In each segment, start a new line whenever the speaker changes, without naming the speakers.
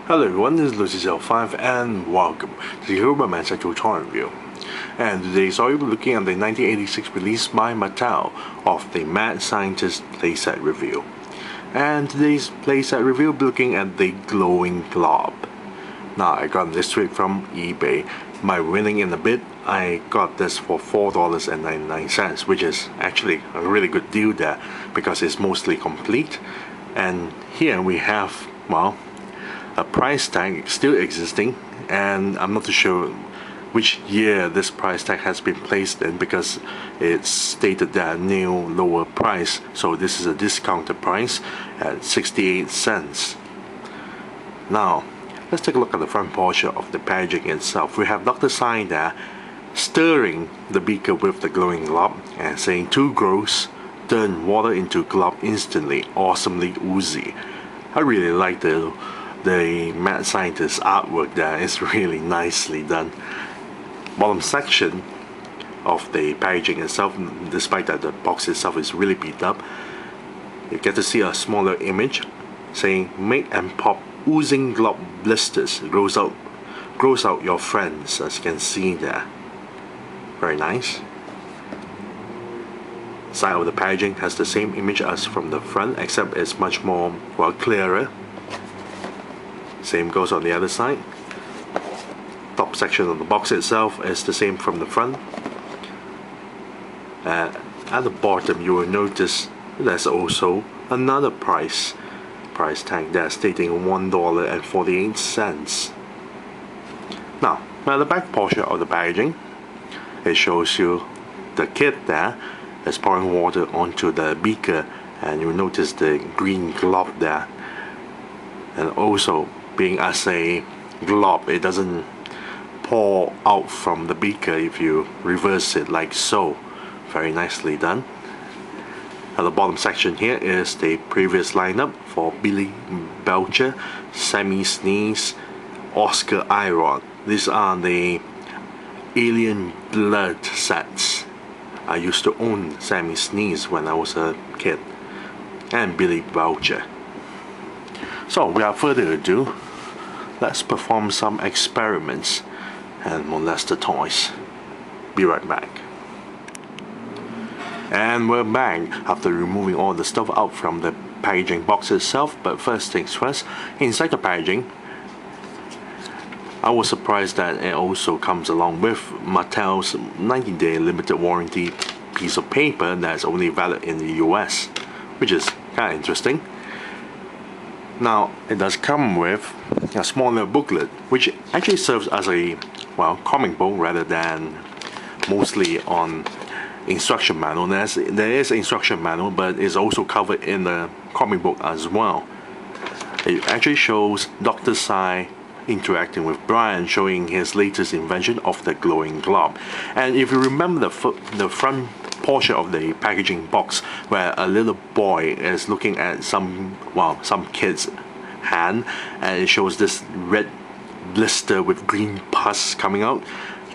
Hello everyone, this is Lucy05 and welcome to the Hero Untitled Chapter review. And today so we'll be looking at the 1986 release by Mattel of the Mad Scientist playset review. And today's playset review will be looking at the Glowing Glop. Now I got this tweet from eBay. By winning in a bid, I got this for $4.99, which is actually a really good deal there because it's mostly complete. And here we have, well, a price tag still existing, and I'm not too sure which year this price tag has been placed in because it's stated that new lower price, so this is a discounted price at 68 cents. Now let's take a look at the front portion of the packaging itself. We have Dr. Sai there stirring the beaker with the glowing glop and saying 2 grows, turn water into glop instantly, awesomely oozy. I really like the Mad Scientist artwork there. Is really nicely done. Bottom section of the packaging itself, despite that the box itself is really beat up, you get to see a smaller image saying make and pop oozing glop blisters, grows out your friends, as you can see there. Very nice. Side of the packaging has the same image as from the front, except it's much more, well, clearer. Same goes on the other side. Top section of the box itself is the same from the front. At the bottom you will notice there's also another price tag there stating $1.48. Now at the back portion of the packaging, it shows you the kid there is pouring water onto the beaker, and you'll notice the green glop there. And also, being as a glob, it doesn't pour out from the beaker if you reverse it like so. Very nicely done. At the bottom section here is the previous lineup for Billy Belcher, Sammy Sneeze, Oscar Iron. These are the Alien Blood sets. I used to own Sammy Sneeze when I was a kid, and Billy Belcher. So without further ado, let's perform some experiments and molest the toys. Be right back. And we're back after removing all the stuff out from the packaging box itself. But first things first, inside the packaging, I was surprised that it also comes along with Mattel's 90-day limited warranty piece of paper that's only valid in the US, which is kind of interesting. Now it does come with a smaller booklet, which actually serves as a, well, comic book rather than mostly on instruction manual. There is an instruction manual, but it's also covered in the comic book as well. It actually shows Dr. Sai interacting with Brian, showing his latest invention of the glowing glop. And if you remember the front portion of the packaging box where a little boy is looking at some kid's hand, and it shows this red blister with green pus coming out.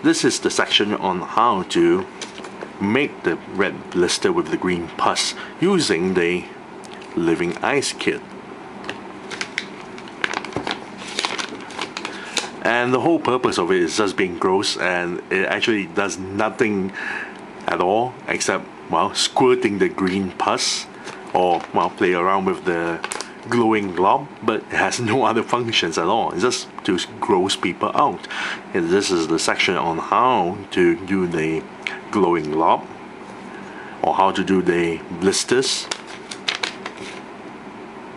This is the section on how to make the red blister with the green pus using the living ice kit. And the whole purpose of it is just being gross, and it actually does nothing at all except, well, squirting the green pus or, well, play around with the glowing glop, but it has no other functions at all. It's just to gross people out. And this is the section on how to do the glowing glop, or how to do the blisters.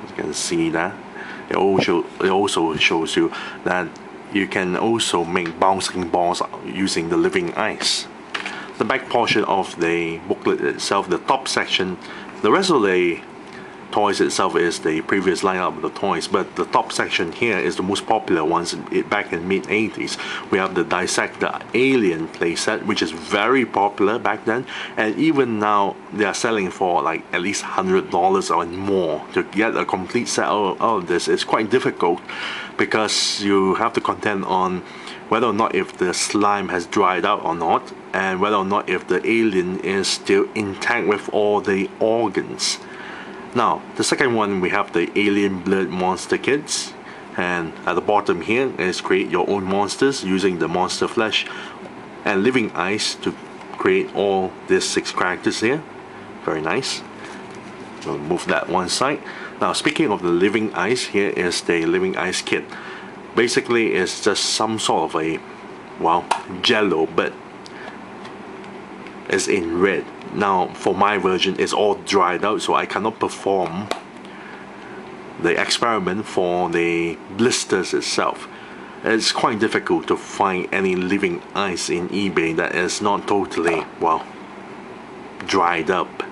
You can see that it also shows you that you can also make bouncing balls using the living ice. The back portion of the booklet itself, the top section, the rest of the toys itself is the previous lineup of the toys, but the top section here is the most popular ones back in mid-80s. We have the Dissect the Alien playset, which is very popular back then, and even now they are selling for like at least $100 or more. To get a complete set out of this is quite difficult because you have to contend on whether or not if the slime has dried out or not, and whether or not if the alien is still intact with all the organs. Now, the second one, we have the Alien Blood Monster Kits. And at the bottom here is create your own monsters using the monster flesh and living ice to create all these 6 characters here. Very nice. We'll move that one side. Now speaking of the living ice, here is the living ice kit. Basically it's just some sort of a, well, jello, but it's in red. Now for my version it's all dried out, so I cannot perform the experiment for the blisters itself. It's quite difficult to find any living ice in eBay that is not totally, well, dried up.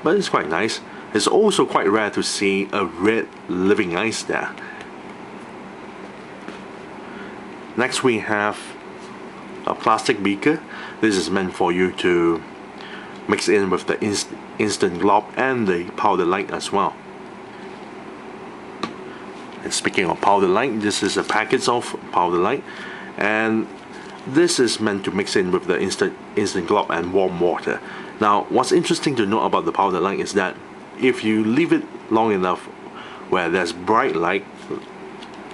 But it's quite nice. It's also quite rare to see a red living ice there. Next we have a plastic beaker. This is meant for you to mix in with the instant glop and the powder light as well. And speaking of powder light, this is a packet of powder light, and this is meant to mix in with the instant glop and warm water. Now what's interesting to note about the powder light is that if you leave it long enough where there's bright light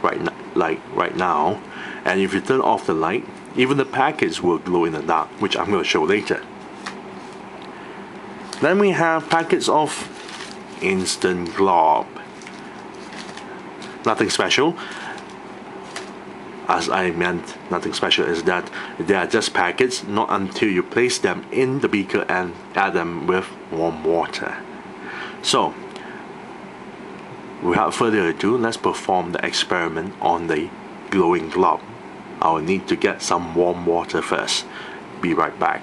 right now, and if you turn off the light, even the packets will glow in the dark, which I'm going to show later. Then we have packets of instant glop. Nothing special. As I meant, nothing special is that they are just packets, not until you place them in the beaker and add them with warm water. So, without further ado, let's perform the experiment on the glowing glop. I will need to get some warm water first. Be right back.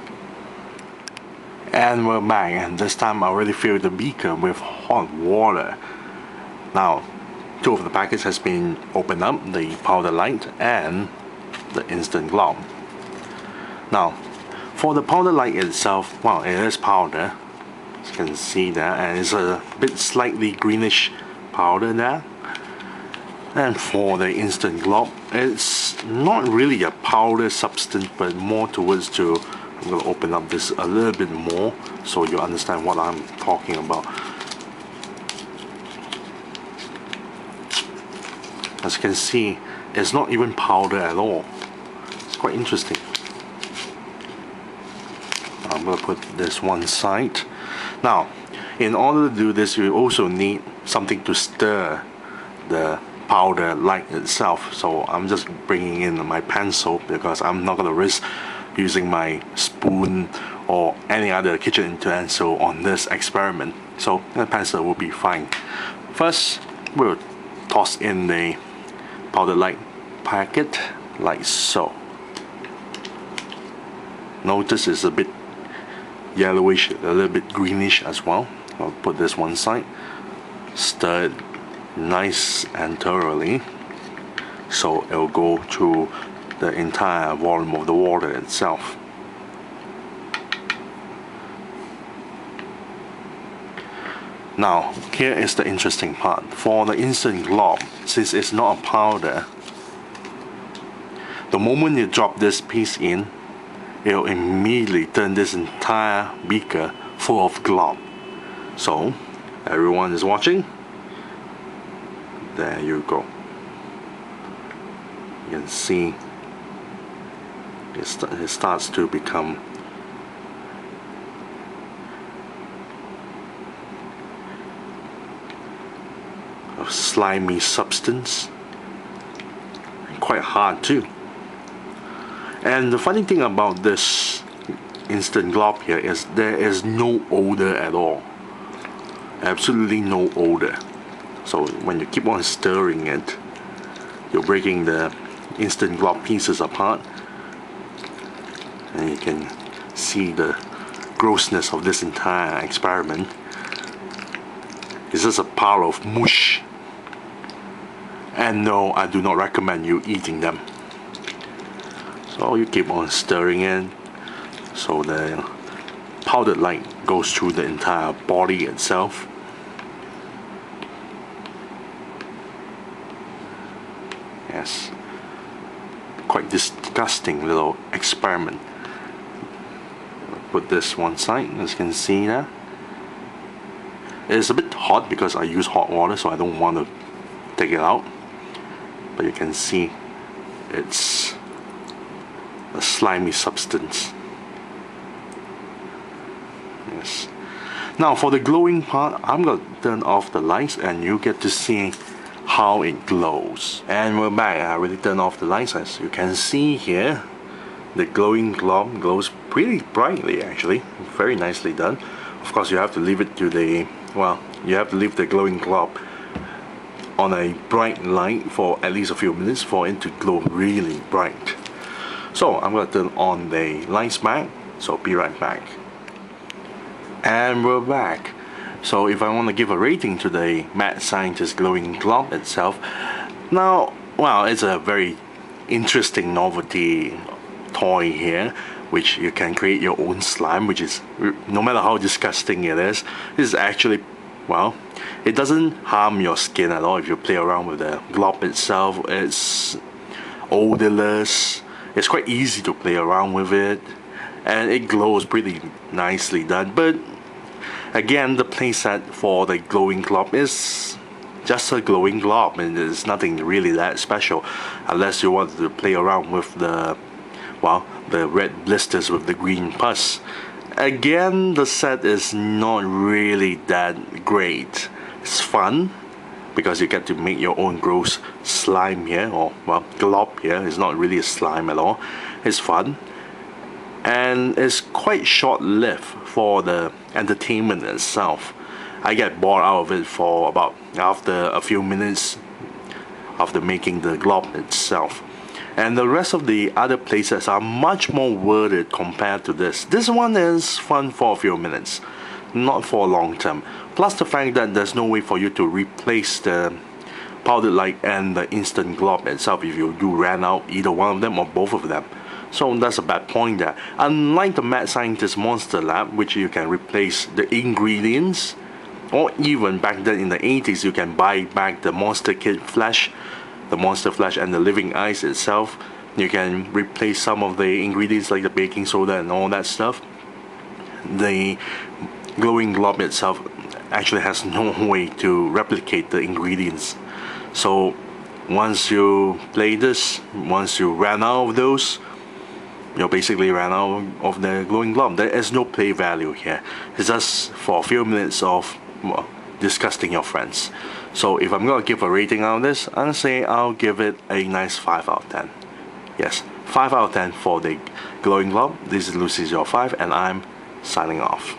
And we're back, and this time I already filled the beaker with hot water. Now, 2 of the packets has been opened up, the powder light and the instant glop. Now, for the powder light itself, well, it is powder, as you can see there, and it's a bit slightly greenish powder there. And for the instant glop, it's not really a powder substance, but more towards to, I'm going to open up this a little bit more so you understand what I'm talking about. As you can see, it's not even powder at all. It's quite interesting. I'm going to put this one side. Now, in order to do this, you also need something to stir the powder light itself. So I'm just bringing in my pencil because I'm not going to risk using my spoon or any other kitchen utensil on this experiment. So the pencil will be fine. First, we'll toss in the powder light packet like so. Notice it's a bit yellowish, a little bit greenish as well. I'll put this one side, stir it nice and thoroughly so it'll go through the entire volume of the water itself. Now, here is the interesting part. For the instant glop, since it's not a powder, the moment you drop this piece in, it'll immediately turn this entire beaker full of glop. So, everyone is watching. There you go. You can see it starts to become a slimy substance, and quite hard too. And the funny thing about this instant glop here is there is no odor at all. Absolutely no odor. So when you keep on stirring it, you're breaking the instant glop pieces apart, and you can see the grossness of this entire experiment. It's just a pile of mush, and no, I do not recommend you eating them. So you keep on stirring it so the powdered light goes through the entire body itself. Yes, quite disgusting little experiment. Put this one side, as you can see there. It's a bit hot because I use hot water, so I don't want to take it out. But you can see it's a slimy substance. Yes. Now for the glowing part, I'm going to turn off the lights and you get to see how it glows. And we're back. I already turned off the lights. As you can see here, the glowing glob glows pretty brightly actually. Very nicely done. Of course you have to leave it to the, well, you have to leave the glowing glob on a bright light for at least a few minutes for it to glow really bright. So I'm going to turn on the lights back, so be right back. And we're back. So if I want to give a rating to the Mad Scientist Glowing Glop itself, now, well, it's a very interesting novelty toy here, which you can create your own slime, which is, no matter how disgusting it is actually, well, it doesn't harm your skin at all if you play around with the glob itself. It's odorless, it's quite easy to play around with it, and it glows pretty nicely done. But again, the playset for the glowing glob is just a glowing glob, and there's nothing really that special unless you want to play around with the, well, the red blisters with the green pus. Again, the set is not really that great. It's fun because you get to make your own gross slime here, or, well, glob here. It's not really a slime at all. It's fun, and it's quite short-lived for the entertainment itself. I get bored out of it for about after a few minutes after making the glob itself. And the rest of the other playsets are much more worth it compared to this. This one is fun for a few minutes, not for long term. Plus the fact that there's no way for you to replace the powdered light and the instant glob itself if you ran out either one of them or both of them. So that's a bad point there. Unlike the Mad Scientist Monster Lab, which you can replace the ingredients, or even back then in the 80s you can buy back the Monster Kid Flesh, the Monster Flesh and the Living Ice itself. You can replace some of the ingredients like the baking soda and all that stuff. The glowing glob itself actually has no way to replicate the ingredients. So once you play this, once you ran out of those, you basically ran out of the glowing glob. There is no play value here. It's just for a few minutes of, well, disgusting your friends. So if I'm going to give a rating out of this, I'll say I'll give it a nice 5 out of 10. Yes, 5 out of 10 for the glowing glob. This is Lucy's Your 5 and I'm signing off.